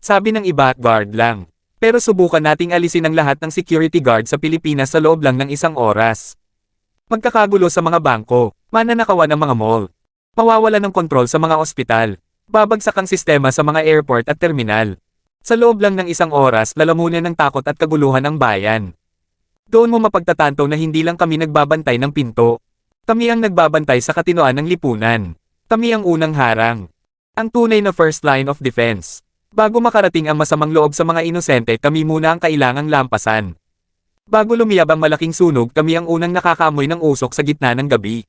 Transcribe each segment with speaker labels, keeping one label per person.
Speaker 1: Sabi ng iba, guard lang. Pero subukan nating alisin ang lahat ng security guard sa Pilipinas sa loob lang ng isang oras. Magkakagulo sa mga bangko, mananakawan ng mga mall. Mawawala ng kontrol sa mga ospital. Babagsak ang sistema sa mga airport at terminal. Sa loob lang ng isang oras, lalamunin ng takot at kaguluhan ang bayan. Doon mo mapagtatanto na hindi lang kami nagbabantay ng pinto. Kami ang nagbabantay sa katinoan ng lipunan. Kami ang unang harang. Ang tunay na first line of defense. Bago makarating ang masamang loob sa mga inosente, kami muna ang kailangang lampasan. Bago lumiyab ang malaking sunog, kami ang unang nakakaamoy ng usok sa gitna ng gabi.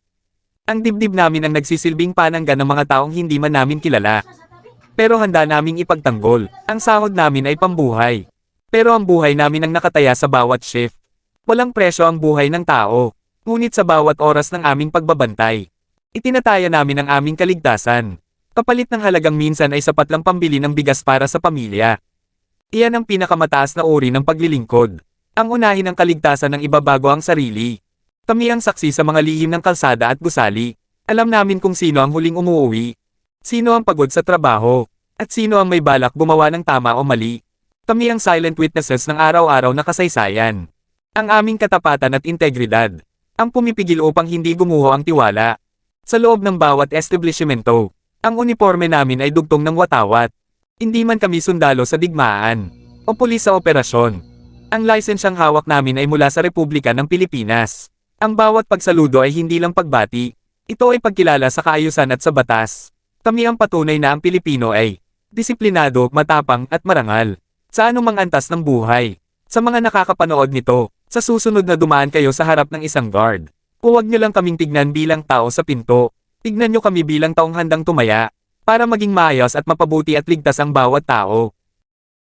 Speaker 1: Ang dibdib namin ang nagsisilbing panangga ng mga taong hindi man namin kilala. Pero handa naming ipagtanggol. Ang sahod namin ay pambuhay. Pero ang buhay namin ang nakataya sa bawat shift. Walang presyo ang buhay ng tao. Ngunit sa bawat oras ng aming pagbabantay, itinataya namin ang aming kaligtasan. Kapalit ng halagang minsan ay sapat lang pambili ng bigas para sa pamilya. Iyan ang pinakamataas na uri ng paglilingkod. Ang unahin ng kaligtasan ng iba bago ang sarili. Kami ang saksi sa mga lihim ng kalsada at gusali. Alam namin kung sino ang huling umuuwi. Sino ang pagod sa trabaho. At sino ang may balak gumawa ng tama o mali. Kami ang silent witnesses ng araw-araw na kasaysayan. Ang aming katapatan at integridad. Ang pumipigil upang hindi gumuho ang tiwala. Sa loob ng bawat establishmento. Ang uniforme namin ay dugtong ng watawat. Hindi man kami sundalo sa digmaan o pulis sa operasyon. Ang lisensyang hawak namin ay mula sa Republika ng Pilipinas. Ang bawat pagsaludo ay hindi lang pagbati. Ito ay pagkilala sa kaayusan at sa batas. Kami ang patunay na ang Pilipino ay disiplinado, matapang at marangal. Sa anumang antas ng buhay. Sa mga nakakapanood nito, sa susunod na dumaan kayo sa harap ng isang guard, huwag niyo lang kaming tignan bilang tao sa pinto. Tignan nyo kami bilang taong handang tumaya, para maging maayos at mapabuti at ligtas ang bawat tao.